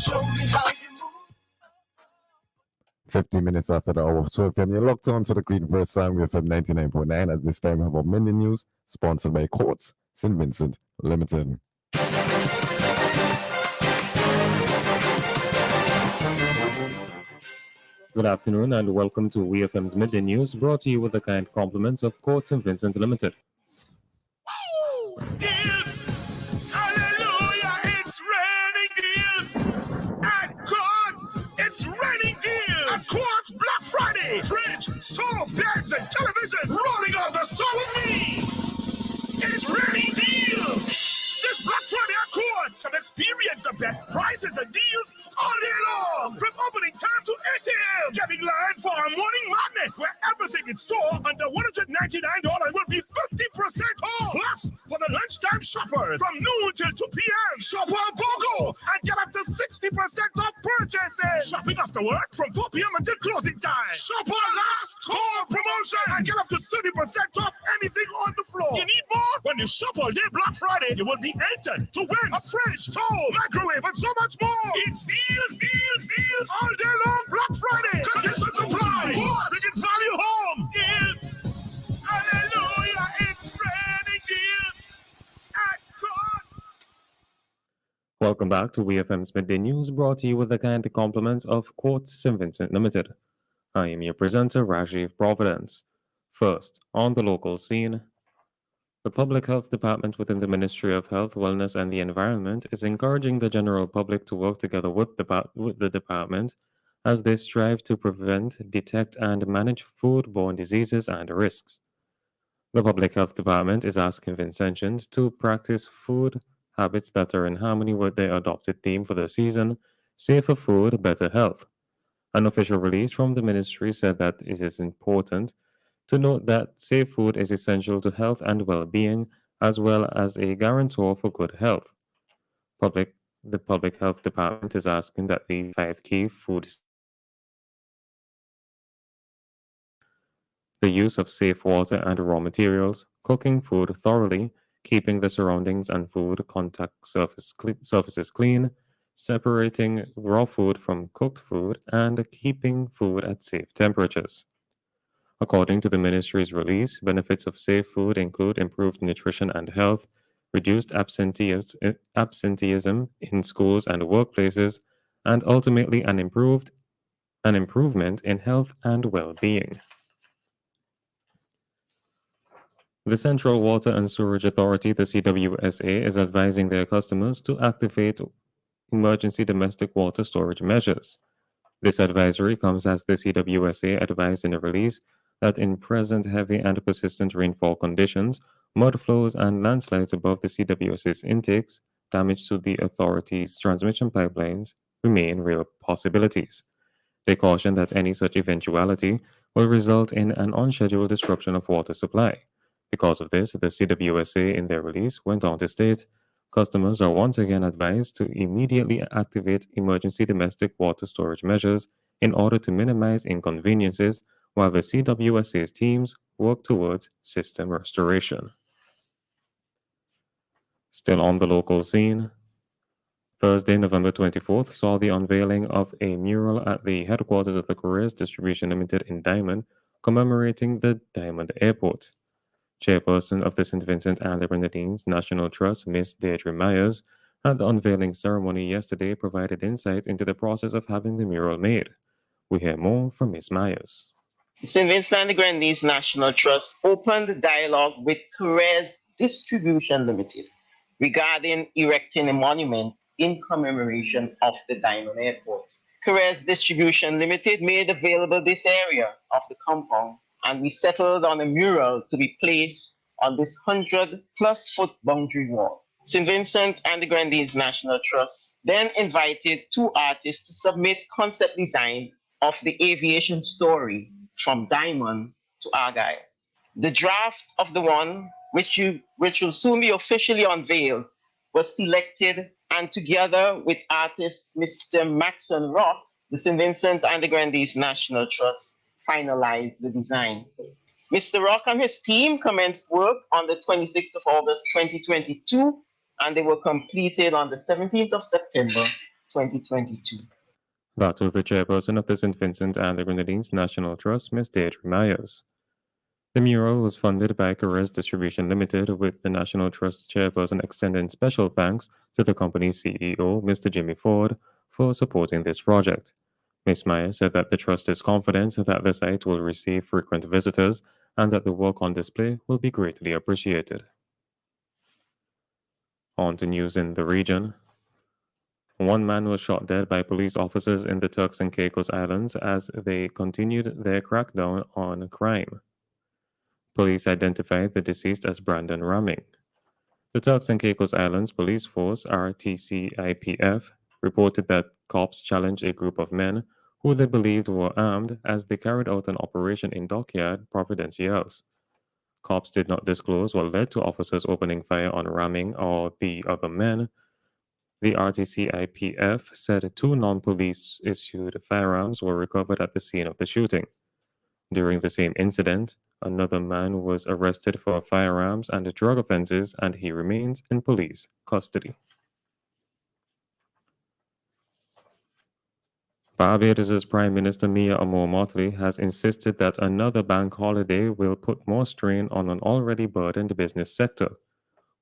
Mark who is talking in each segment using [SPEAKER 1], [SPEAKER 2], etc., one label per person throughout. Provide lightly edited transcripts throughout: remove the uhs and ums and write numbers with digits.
[SPEAKER 1] Show me how you move.
[SPEAKER 2] 50 minutes after the hour of 12 p.m. You're locked on to the Green Verse Sound WEFM 99.9. At this time, we have our Midday News, sponsored by Courts St. Vincent Limited.
[SPEAKER 3] Good afternoon and welcome to WEFM's Midday News, brought to you with the kind compliments of Courts St. Vincent Limited.
[SPEAKER 1] Deals! Hallelujah! It's raining deals! At Quartz! It's raining deals! At Quartz Black Friday! Fridge, stove, beds, and television rolling off the store with me! It's raining deals! This Black Friday at Quartz and experience the best prices and deals all day long! From opening time to 8 a.m. Get in line for our morning madness, where everything in store under $199 will be 50% off. Plus, for the lunchtime shoppers, from noon till 2 p.m., shop our BOGO and get up to 60% off purchases. Shopping after work from 4 p.m. until closing time. Shop our last call promotion and get up to 30% off anything on the floor. You need more? When you shop all day Black Friday, you will be entered to win a fridge, stove, microwave, and so much more. It's deals, deals, deals all day long Black Friday. Conditions apply. Bringing value home. Deals. Hallelujah. It's raining deals at God.
[SPEAKER 3] Welcome back to WEFM's Midday News, brought to you with the kind compliments of Courts St. Vincent Limited. I am your presenter, Rajiv Providence. First, on the local scene, the Public Health Department within the Ministry of Health, Wellness and the Environment is encouraging the general public to work together with the department as they strive to prevent, detect, and manage foodborne diseases and risks. The Public Health Department is asking Vincentians to practice food habits that are in harmony with their adopted theme for the season, Safer Food, Better Health. An official release from the ministry said that it is important to note that safe food is essential to health and well-being, as well as a guarantor for good health. The Public Health Department is asking that the 5 key food, the use of safe water and raw materials, cooking food thoroughly, keeping the surroundings and food contact surfaces clean, separating raw food from cooked food, and keeping food at safe temperatures. According to the ministry's release, benefits of safe food include improved nutrition and health, reduced absenteeism in schools and workplaces, and ultimately an improvement in health and well-being. The Central Water and Sewerage Authority, the CWSA, is advising their customers to activate emergency domestic water storage measures. This advisory comes as the CWSA advised in a release that in present heavy and persistent rainfall conditions, mud flows and landslides above the CWSA's intakes, damage to the authority's transmission pipelines, remain real possibilities. They caution that any such eventuality will result in an unscheduled disruption of water supply. Because of this, the CWSA in their release went on to state, customers are once again advised to immediately activate emergency domestic water storage measures in order to minimize inconveniences while the CWSA's teams work towards system restoration. Still on the local scene, Thursday, November 24th, saw the unveiling of a mural at the headquarters of the Couriers Distribution Limited in Diamond, commemorating the Diamond Airport. Chairperson of the St. Vincent and the Grenadines National Trust, Ms. Deirdre Myers, at the unveiling ceremony yesterday provided insight into the process of having the mural made. We hear more from Ms. Myers.
[SPEAKER 4] St. Vincent and the Grenadines National Trust opened dialogue with Couriers Distribution Limited regarding erecting a monument in commemoration of the Diamond Airport. Couriers Distribution Limited made available this area of the compound, and we settled on a mural to be placed on this 100-plus foot boundary wall. St. Vincent and the Grenadines National Trust then invited 2 artists to submit concept design of the aviation story from Diamond to Argyle. The draft of the one, which will soon be officially unveiled, was selected, and together with artist Mr. Maxon Rock, the St. Vincent and the Grenadines National Trust finalized the design. Mr. Rock and his team commenced work on the 26th of August 2022, and they were completed on the 17th of September 2022.
[SPEAKER 3] That was the chairperson of the St. Vincent and the Grenadines National Trust, Ms. Deirdre Myers. The mural was funded by Carrez Distribution Limited, with the National Trust chairperson extending special thanks to the company's CEO, Mr. Jimmy Ford, for supporting this project. Ms. Myers said that the trust is confident that the site will receive frequent visitors and that the work on display will be greatly appreciated. On to news in the region. One man was shot dead by police officers in the Turks and Caicos Islands as they continued their crackdown on crime. Police identified the deceased as Brandon Raming. The Turks and Caicos Islands Police Force, RTCIPF, reported that cops challenged a group of men who they believed were armed as they carried out an operation in Dockyard, Providenciales. Cops did not disclose what led to officers opening fire on Raming or the other men. The RTCIPF said 2 non-police issued firearms were recovered at the scene of the shooting. During the same incident, another man was arrested for firearms and drug offenses, and he remains in police custody. Barbados' Prime Minister Mia Motley has insisted that another bank holiday will put more strain on an already burdened business sector.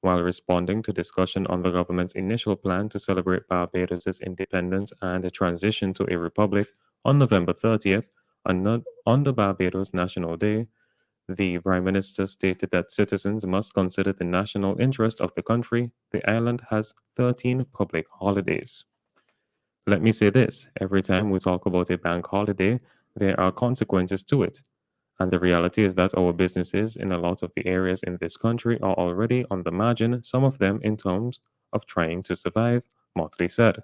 [SPEAKER 3] While responding to discussion on the government's initial plan to celebrate Barbados' independence and transition to a republic on November 30th, on the Barbados National Day, the Prime Minister stated that citizens must consider the national interest of the country. The island has 13 public holidays. Let me say this, every time we talk about a bank holiday, there are consequences to it. And the reality is that our businesses in a lot of the areas in this country are already on the margin, some of them in terms of trying to survive, Motley said.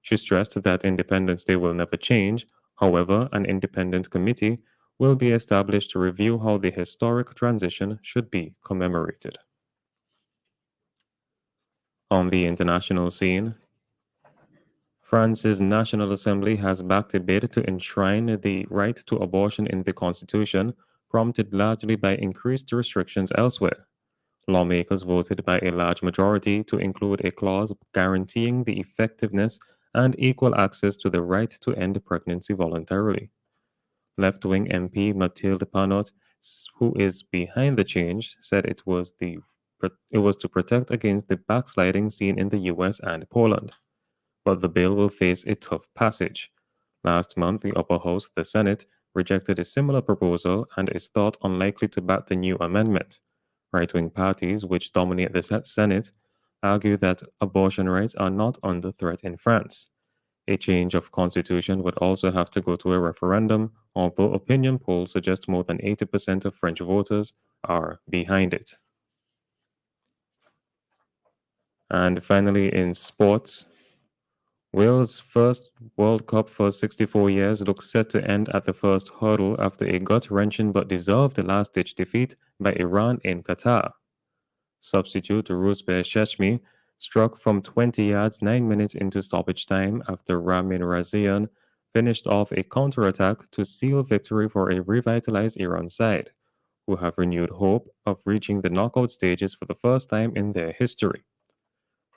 [SPEAKER 3] She stressed that Independence Day will never change. However, an independent committee will be established to review how the historic transition should be commemorated. On the international scene, France's National Assembly has backed a bid to enshrine the right to abortion in the Constitution, prompted largely by increased restrictions elsewhere. Lawmakers voted by a large majority to include a clause guaranteeing the effectiveness and equal access to the right to end pregnancy voluntarily. Left-wing MP Mathilde Panot, who is behind the change, said it was to protect against the backsliding seen in the US and Poland. But the bill will face a tough passage. Last month, the upper house, the Senate, rejected a similar proposal and is thought unlikely to back the new amendment. Right-wing parties, which dominate the Senate, argue that abortion rights are not under threat in France. A change of constitution would also have to go to a referendum, although opinion polls suggest more than 80% of French voters are behind it. And finally, in sports, Wales' first World Cup for 64 years looks set to end at the first hurdle after a gut-wrenching but deserved last-ditch defeat by Iran in Qatar. Substitute Rouzbeh Cheshmi struck from 20 yards 9 minutes into stoppage time after Ramin Razian finished off a counterattack to seal victory for a revitalized Iran side, who have renewed hope of reaching the knockout stages for the first time in their history.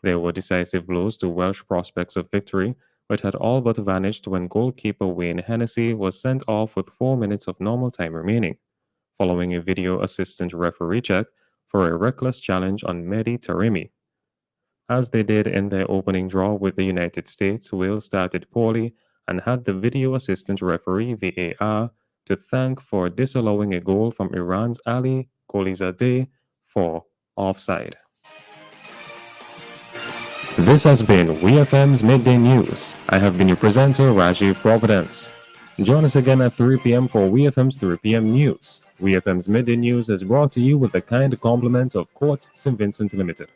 [SPEAKER 3] There were decisive blows to Welsh prospects of victory, but had all but vanished when goalkeeper Wayne Hennessy was sent off with 4 minutes of normal time remaining, following a video assistant referee check for a reckless challenge on Mehdi Taremi. As they did in their opening draw with the United States, Wales started poorly and had the video assistant referee VAR to thank for disallowing a goal from Iran's Ali Golizadeh for offside. This has been WEFM's Midday News. I have been your presenter, Rajiv Providence. Join us again at 3 p.m. for WEFM's 3 p.m. News. WEFM's Midday News is brought to you with the kind compliments of Court St. Vincent Limited.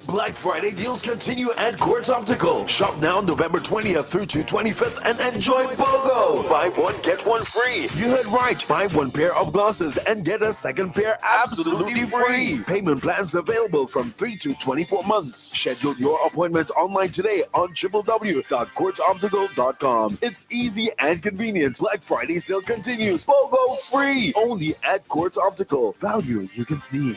[SPEAKER 5] Black Friday deals continue at Quartz Optical. Shop now November 20th through to 25th and enjoy BOGO! Buy one, get one free. You heard right. Buy one pair of glasses and get a second pair absolutely free. Payment plans available from 3 to 24 months. Schedule your appointment online today on www.quartzoptical.com. It's easy and convenient. Black Friday sale continues. BOGO free. Only at Quartz Optical. Value you can see.